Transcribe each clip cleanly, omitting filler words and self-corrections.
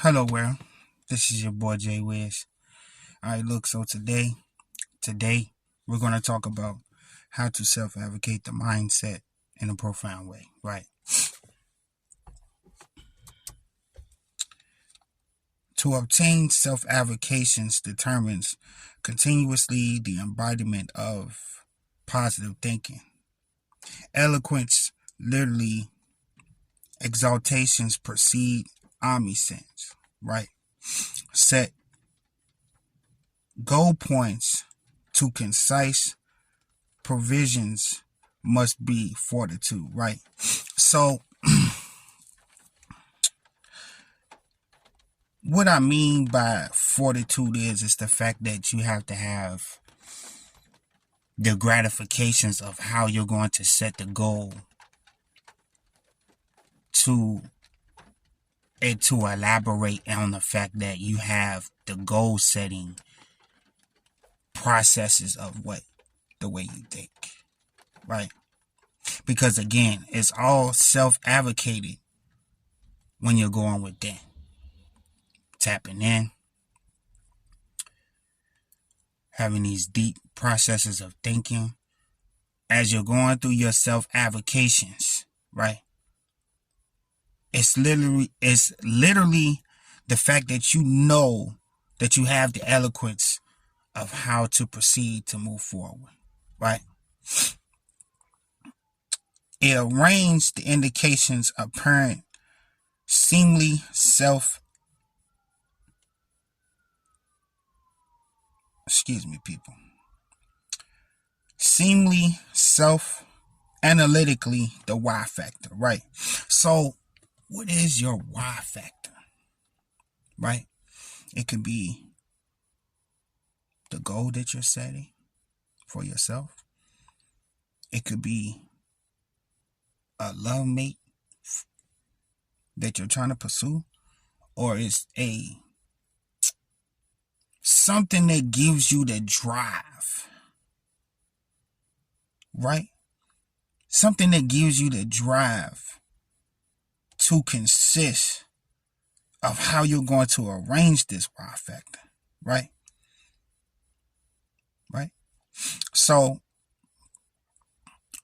Hello, world. This is your boy Jay Wiz. Alright, look, so today we're gonna talk about how to self-advocate the mindset in a profound way, right? To obtain self-advocations determines continuously the embodiment of positive thinking. Eloquence literally exaltations precede omniscience, right? Set goal points to concise provisions must be fortitude, right? So what I mean by fortitude is the fact that you have to have the gratifications of how you're going to set the goal to and to elaborate on the fact that you have the goal setting processes of the way you think, right? Because again, it's all self-advocated when you're going within, tapping in, having these deep processes of thinking as you're going through your self-advocations, right? It's literally the fact that you know that you have the eloquence of how to proceed to move forward, right? It arranged the indications apparent seemingly seemingly self-analytically the why factor, right? So what is your why factor, right? It could be the goal that you're setting for yourself. It could be a love mate that you're trying to pursue, or it's something that gives you the drive, right? Something that gives you the drive to consist of how you're going to arrange this why factor, right? Right? So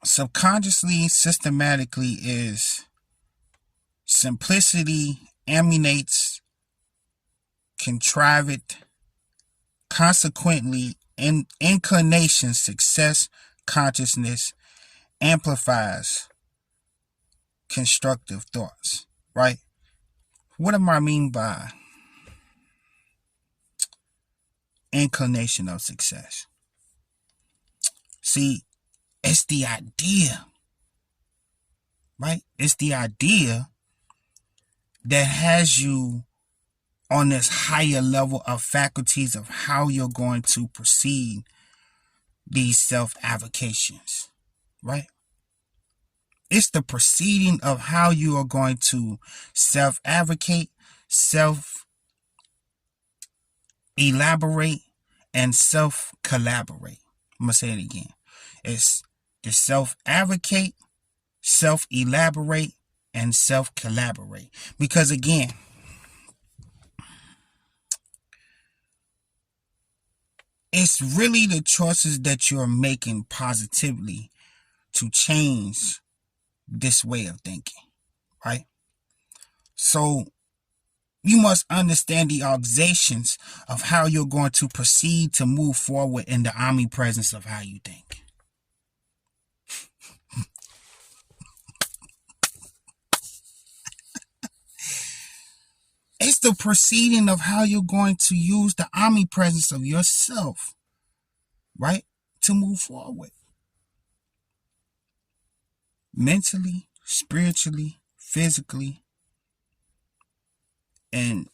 subconsciously, systematically is simplicity emanates contrived, consequently inclination, success, consciousness amplifies constructive thoughts, right? What do I mean by inclination of success? See, it's the idea, right? It's the idea that has you on this higher level of faculties of how you're going to proceed these self-avocations, right? It's the proceeding of how you are going to self-advocate, self-elaborate, and self-collaborate. I'm going to say it again. It's the self-advocate, self-elaborate, and self-collaborate. Because again, it's really the choices that you're making positively to change this way of thinking, right? So you must understand the organizations of how you're going to proceed to move forward in the omnipresence of how you think. It's the proceeding of how you're going to use the omnipresence of yourself, right, to move forward. Mentally, spiritually, physically, and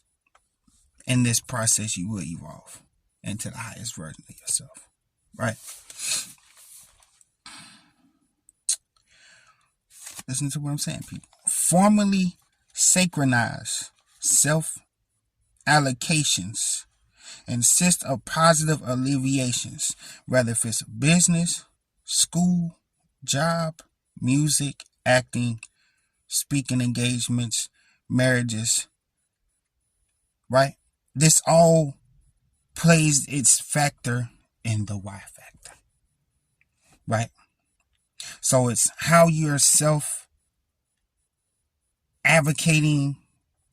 in this process you will evolve into the highest version of yourself, right? Listen to what I'm saying, people. Formally synchronize self-allocations insist of positive alleviations, whether if it's a business, school, job, music, acting, speaking engagements, marriages, right? This all plays its factor in the why factor, right? So it's how you're self advocating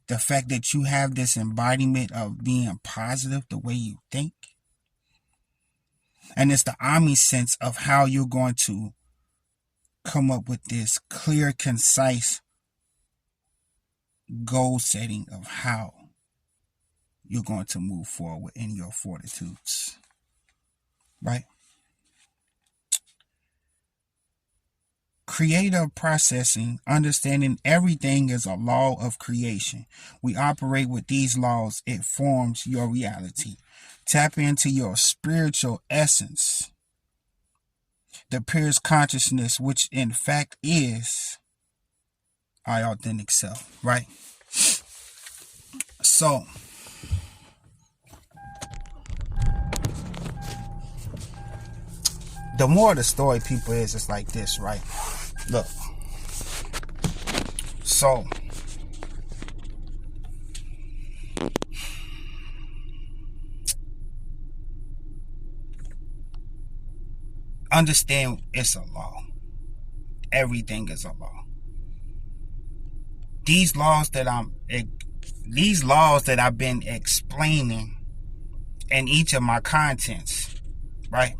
the fact that you have this embodiment of being positive the way you think. And it's the omni sense of how you're going to come up with this clear, concise goal setting of how you're going to move forward in your fortitudes, right? Creative processing, understanding everything is a law of creation. We operate with these laws, it forms your reality. Tap into your spiritual essence, the purest consciousness, which in fact is our authentic self, right? So, the more the story, people, is it's like this, right? Look. So, understand it's a law. Everything is a law. These laws that I've been explaining in each of my contents, right?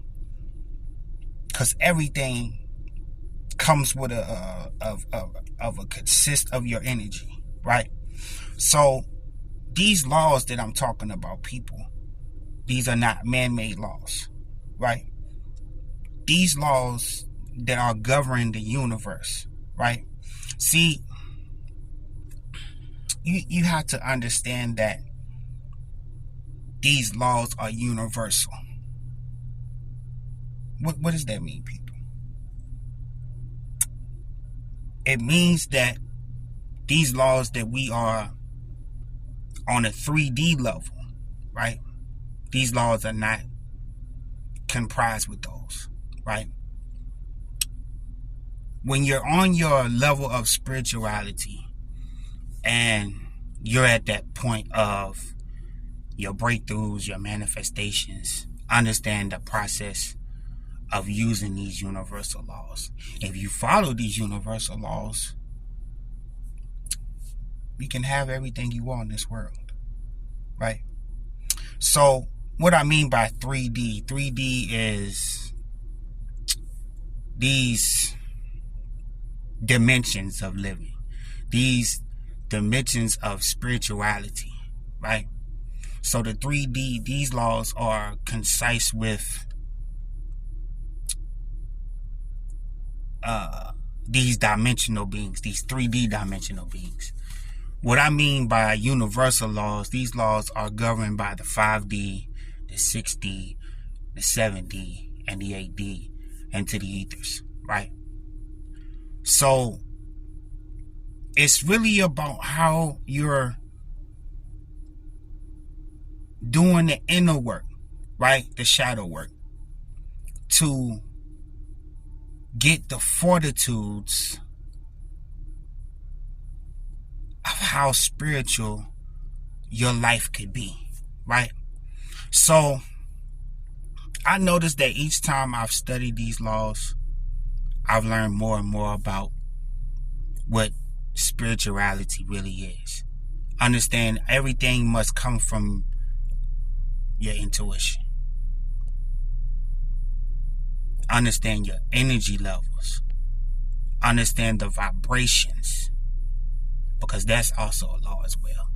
Because everything comes with a consist of your energy, right? So these laws that I'm talking about, people, these are not man-made laws, right? These laws that are governing the universe, right? See, you have to understand that these laws are universal. What does that mean, people? It means that these laws that we are on a 3D level, right? These laws are not comprised with those, right? When you're on your level of spirituality and you're at that point of your breakthroughs, your manifestations, understand the process of using these universal laws. If you follow these universal laws, you can have everything you want in this world, right? So what I mean by 3D is these dimensions of living, these dimensions of spirituality, right? So the 3D, these laws are concise with these dimensional beings, these 3D dimensional beings. What I mean by universal laws, these laws are governed by the 5D, the 6D, the 7D, and the 8D, and to the ethers, right? So it's really about how you're doing the inner work, right? The shadow work, to get the fortitudes of how spiritual your life could be, right? So I noticed that each time I've studied these laws, I've learned more and more about what spirituality really is. Understand everything must come from your intuition. Understand your energy levels. Understand the vibrations, because that's also a law as well,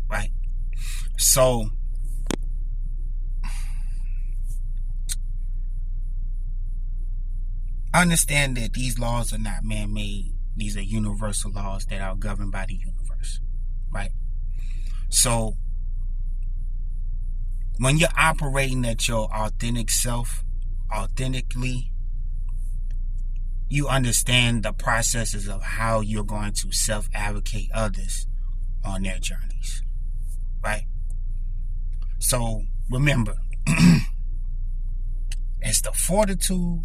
right? So understand that these laws are not man-made. These are universal laws that are governed by the universe, right? So when you're operating at your authentic self, authentically, you understand the processes of how you're going to self-advocate others on their journeys, right? So remember, it's the fortitude,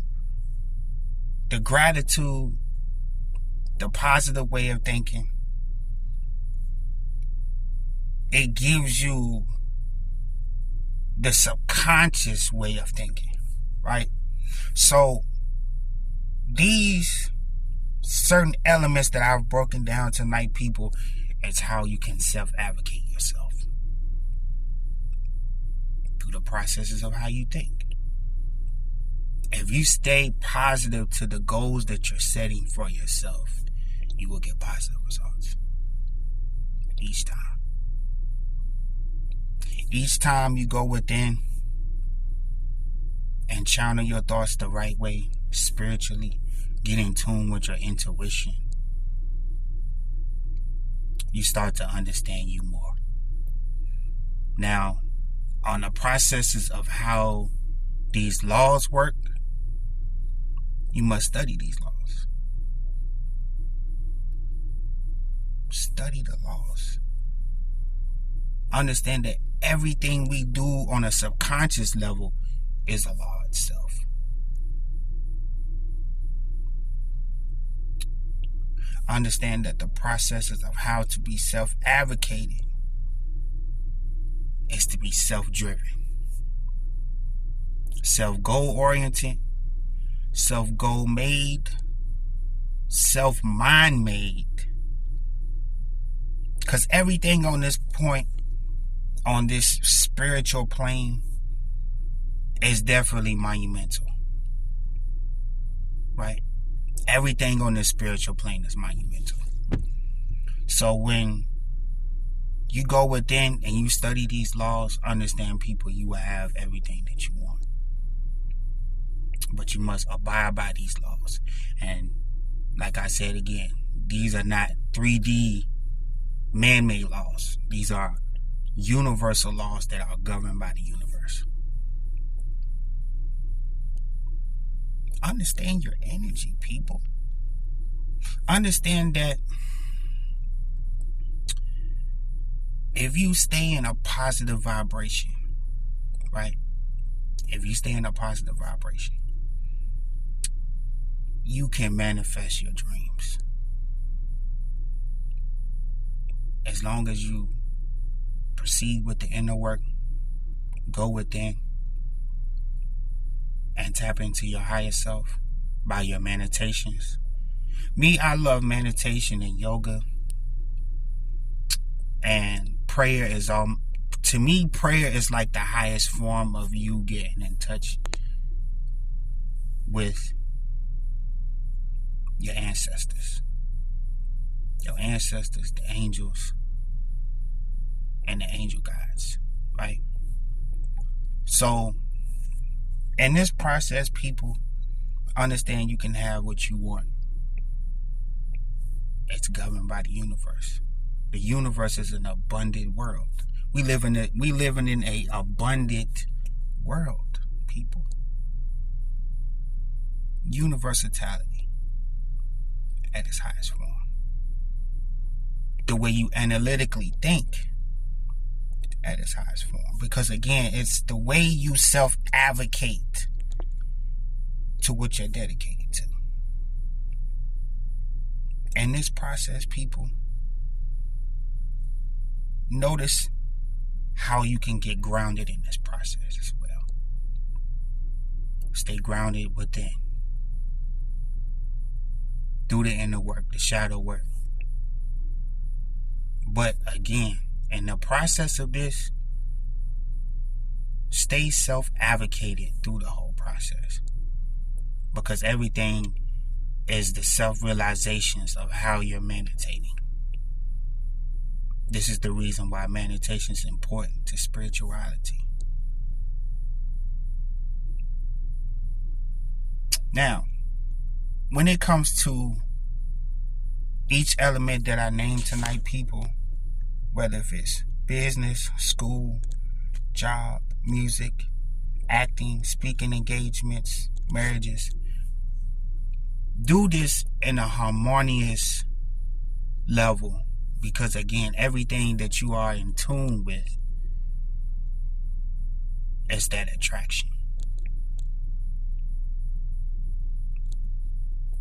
the gratitude, the positive way of thinking. it gives you the subconscious way of thinking, right? So these certain elements that I've broken down tonight, people, is how you can self-advocate yourself through the processes of how you think. If you stay positive to the goals that you're setting for yourself, you will get positive results each time. Each time you go within and channel your thoughts the right way, spiritually, get in tune with your intuition, you start to understand you more. Now, on the processes of how these laws work, you must study these laws. Study the laws. Understand that everything we do on a subconscious level is a law itself. Understand that the processes of how to be self-advocated is to be self-driven, self-goal oriented, self-goal made, self-mind made. Because everything on this point, on this spiritual plane, is definitely monumental, right? Everything on this spiritual plane is monumental. So when you go within and you study these laws, understand, people, you will have everything that you want. But you must abide by these laws. And like I said again, these are not 3D man-made laws. These are universal laws that are governed by the universe. Understand your energy, people. Understand that if you stay in a positive vibration, right? If you stay in a positive vibration, you can manifest your dreams. As long as you proceed with the inner work, go within, and tap into your higher self by your meditations. Me, I love meditation and yoga. And prayer is to me, prayer is like the highest form of you getting in touch with your ancestors. Your ancestors, the angels, and the angel guides, right? So, in this process, people, understand you can have what you want. It's governed by the universe. The universe is an abundant world. We live in a abundant world, people. Universality at its highest form. The way you analytically think at its highest form. Because again, it's the way you self-advocate to what you're dedicated to. And this process, people, notice how you can get grounded in this process as well. Stay grounded within. Do the inner work, the shadow work. But again, in the process of this, stay self-advocated through the whole process. Because everything is the self-realizations of how you're meditating. This is the reason why meditation is important to spirituality. Now, when it comes to each element that I named tonight, people, whether if it's business, school, job, music, acting, speaking engagements, marriages, do this in a harmonious level. Because again, everything that you are in tune with is that attraction.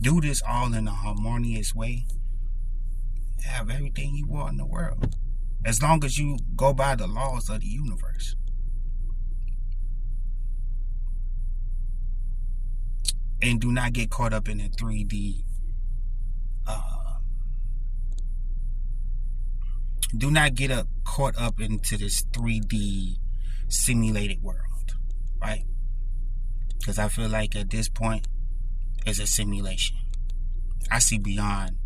Do this all in a harmonious way. Have everything you want in the world. as long as you go by the laws of the universe. And do not get caught up in the 3D. Do not get caught up into this 3D simulated world, right? Because I feel like at this point, it's a simulation. I see beyond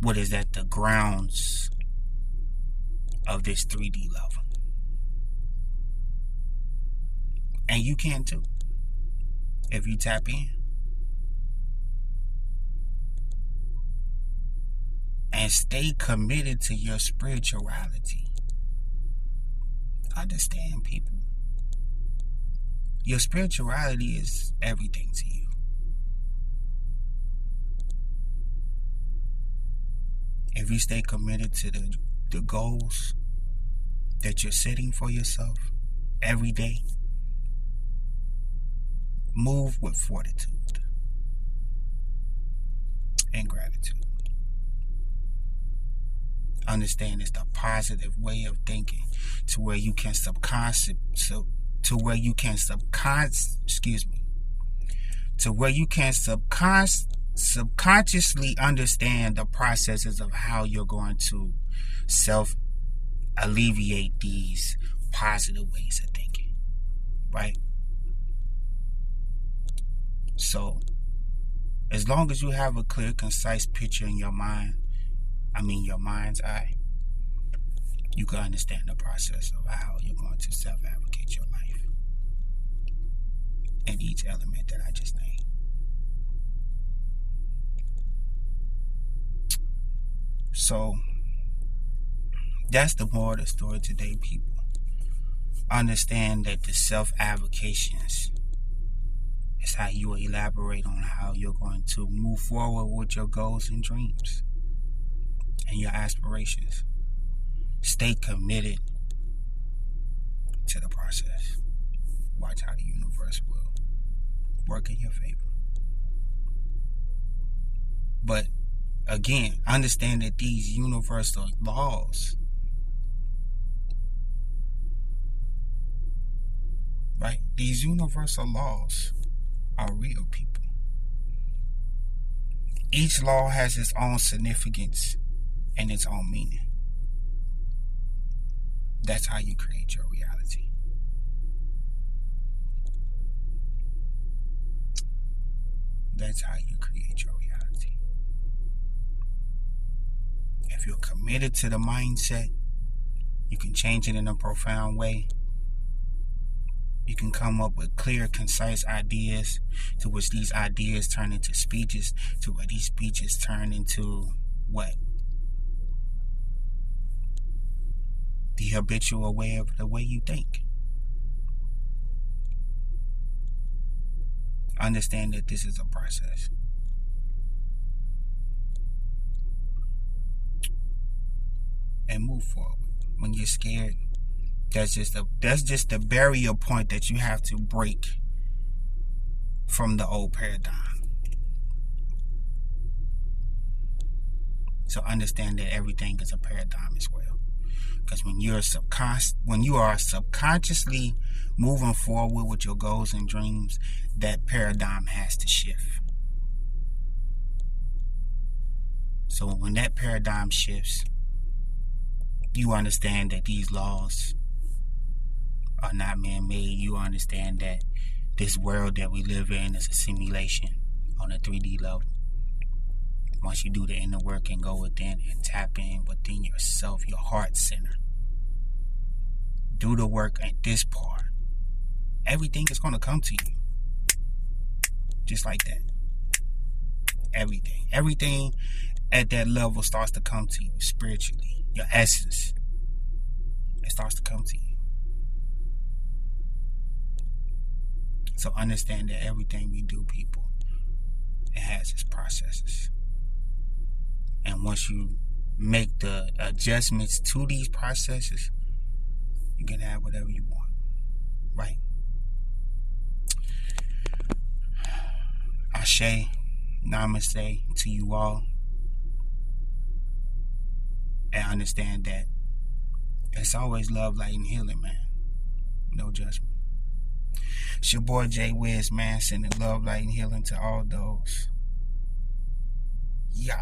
what is at the grounds of this 3D level. And you can too, if you tap in. And stay committed to your spirituality. Understand, people. Your spirituality is everything to you. If you stay committed to the goals that you're setting for yourself every day, move with fortitude and gratitude. Understand it's the positive way of thinking to where you can subconsciously understand the processes of how you're going to self-alleviate these positive ways of thinking, right? So, as long as you have a clear, concise picture in your mind's eye, you can understand the process of how you're going to self-advocate your life in each element that I just named. So, that's the moral of the story today, people. Understand that the self-advocations is how you will elaborate on how you're going to move forward with your goals and dreams and your aspirations. Stay committed to the process. Watch how the universe will work in your favor. But again, understand that these universal laws, right? These universal laws are real, people. Each law has its own significance and its own meaning. That's how you create your reality. That's how you create your reality. If you're committed to the mindset, you can change it in a profound way. You can come up with clear, concise ideas, to which these ideas turn into speeches, to where these speeches turn into what? The habitual way of the way you think. Understand that this is a process. And move forward. When you're scared, that's just the barrier point that you have to break from the old paradigm. So understand that everything is a paradigm as well. Because when you are subconsciously moving forward with your goals and dreams, that paradigm has to shift. So when that paradigm shifts, you understand that these laws are not man-made. You understand that this world that we live in is a simulation on a 3D level. Once you do the inner work and go within and tap in within yourself, your heart center, do the work at this part, everything is going to come to you. Just like that. Everything at that level starts to come to you spiritually. Your essence, it starts to come to you. So understand that everything we do, people, it has its processes. And once you make the adjustments to these processes, you can have whatever you want, right? Ashe, namaste to you all. And understand that It's always love, light, and healing, man. No judgment. It's your boy Jay Wiz, man, sending love, light, and healing to all those. Yeah.